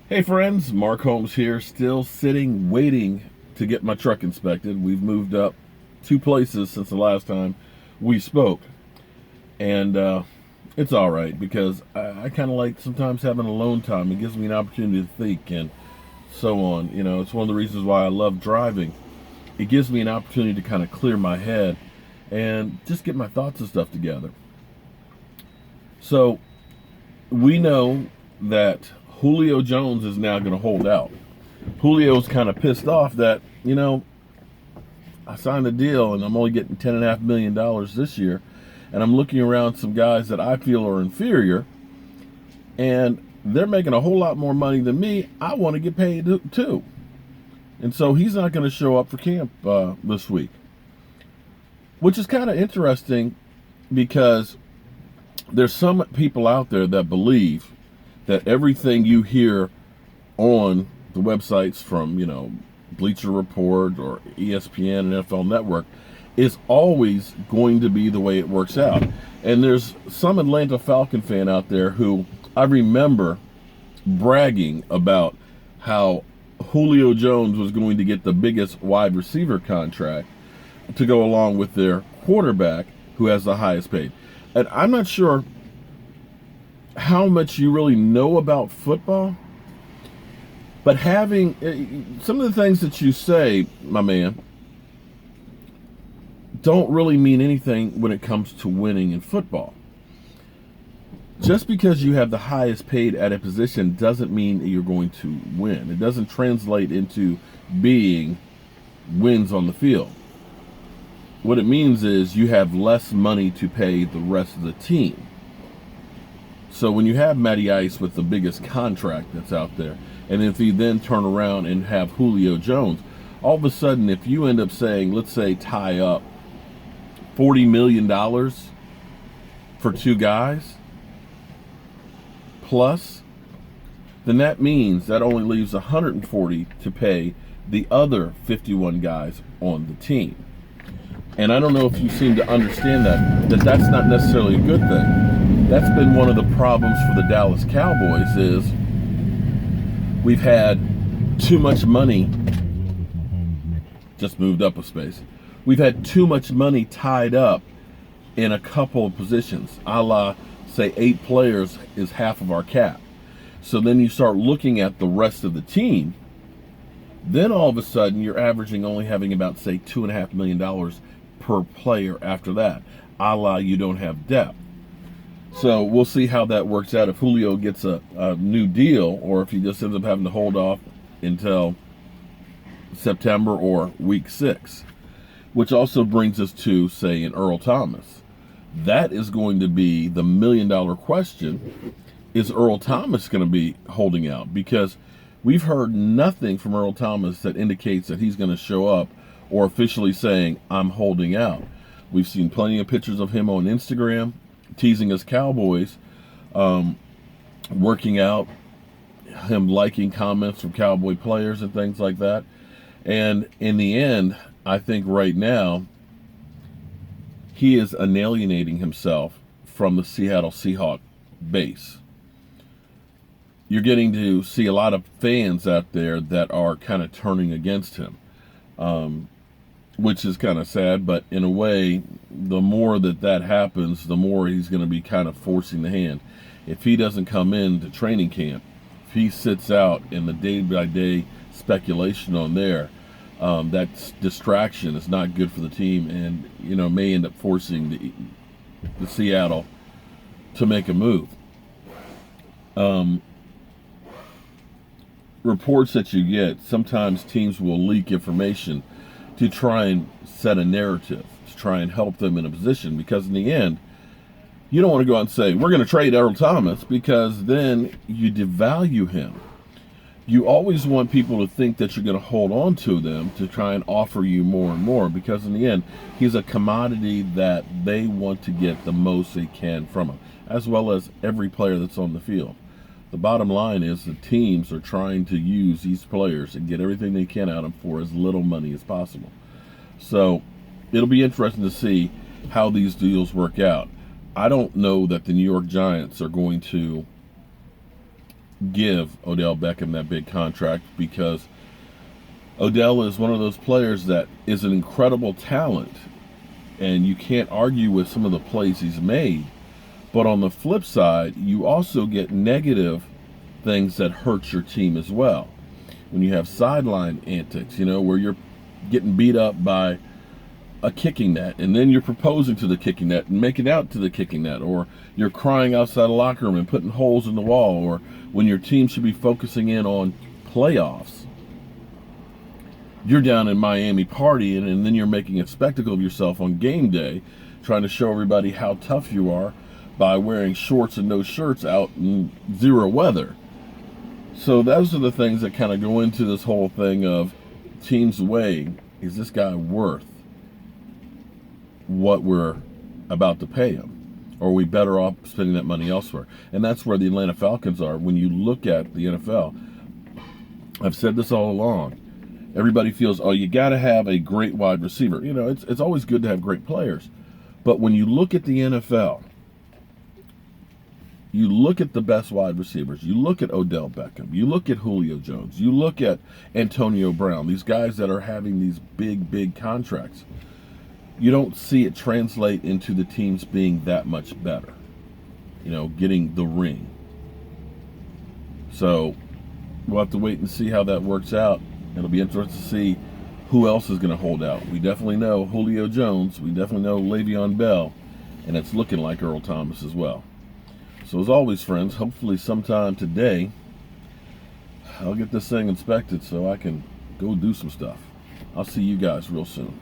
Hey friends, Mark Holmes here, still sitting, waiting to get my truck inspected. We've moved up two places since the last time we spoke. And it's all right because I kind of like sometimes having alone time. It gives me an opportunity to think and so on. You know, it's one of the reasons why I love driving. It gives me an opportunity to kind of clear my head and just get my thoughts and stuff together. So we know that Julio Jones is now going to hold out. Julio's kind of pissed off that, I signed a deal and I'm only getting $10.5 million this year. And I'm looking around some guys that I feel are inferior and they're making a whole lot more money than me. I want to get paid too. And so he's not going to show up for camp this week, which is kind of interesting because there's some people out there that believe that everything you hear on the websites from, Bleacher Report or ESPN and NFL Network is always going to be the way it works out. And there's some Atlanta Falcon fan out there who I remember bragging about how Julio Jones was going to get the biggest wide receiver contract to go along with their quarterback who has the highest paid. And I'm not sure how much you really know about football, but having some of the things that you say, my man, don't really mean anything when it comes to winning in football. Just because you have the highest paid at a position doesn't mean that you're going to win. It doesn't translate into being wins on the field. What it means is you have less money to pay the rest of the team. So when you have Matty Ice with the biggest contract that's out there, and if you then turn around and have Julio Jones, all of a sudden if you end up saying, let's say tie up $40 million for two guys plus, then that means that only leaves 140 to pay the other 51 guys on the team. And I don't know if you seem to understand that that's not necessarily a good thing. That's been one of the problems for the Dallas Cowboys is we've had too much money, just moved up a space. We've had too much money tied up in a couple of positions, a la, say, 8 players is half of our cap. So then you start looking at the rest of the team, then all of a sudden you're averaging only having about, say, $2.5 million per player after that, a la you don't have depth. So we'll see how that works out if Julio gets a new deal or if he just ends up having to hold off until September or week 6. Which also brings us to, say, an Earl Thomas. That is going to be the $1 million question. Is Earl Thomas going to be holding out? Because we've heard nothing from Earl Thomas that indicates that he's going to show up or officially saying, I'm holding out. We've seen plenty of pictures of him on Instagram, teasing us Cowboys, working out, him liking comments from Cowboy players and things like that. And in the end, I think right now, he is alienating himself from the Seattle Seahawks base. You're getting to see a lot of fans out there that are kind of turning against him, which is kind of sad. But in a way, the more that happens, the more he's going to be kind of forcing the hand. If he doesn't come into training camp, if he sits out in the day-by-day speculation on there, that distraction is not good for the team and, may end up forcing the Seattle to make a move. Reports that you get, sometimes teams will leak information to try and set a narrative, to try and help them in a position, because in the end, you don't want to go out and say, we're going to trade Earl Thomas, because then you devalue him. You always want people to think that you're going to hold on to them to try and offer you more and more, because in the end, he's a commodity that they want to get the most they can from him, as well as every player that's on the field. The bottom line is the teams are trying to use these players and get everything they can out of them for as little money as possible. So it'll be interesting to see how these deals work out. I don't know that the New York Giants are going to give Odell Beckham that big contract, because Odell is one of those players that is an incredible talent, and you can't argue with some of the plays he's made. But on the flip side, you also get negative things that hurt your team as well. When you have sideline antics, where you're getting beat up by a kicking net, and then you're proposing to the kicking net and making out to the kicking net, or you're crying outside the locker room and putting holes in the wall, or when your team should be focusing in on playoffs, you're down in Miami partying, and then you're making a spectacle of yourself on game day, trying to show everybody how tough you are by wearing shorts and no shirts out in zero weather. So those are the things that kind of go into this whole thing of teams weighing, is this guy worth what we're about to pay him? Or are we better off spending that money elsewhere? And that's where the Atlanta Falcons are. When you look at the NFL, I've said this all along, everybody feels, oh, you got to have a great wide receiver. It's always good to have great players. But when you look at the NFL, you look at the best wide receivers, you look at Odell Beckham, you look at Julio Jones, you look at Antonio Brown, these guys that are having these big, big contracts, you don't see it translate into the teams being that much better, getting the ring. So we'll have to wait and see how that works out. It'll be interesting to see who else is going to hold out. We definitely know Julio Jones, we definitely know Le'Veon Bell, and it's looking like Earl Thomas as well. So as always, friends, hopefully sometime today I'll get this thing inspected so I can go do some stuff. I'll see you guys real soon.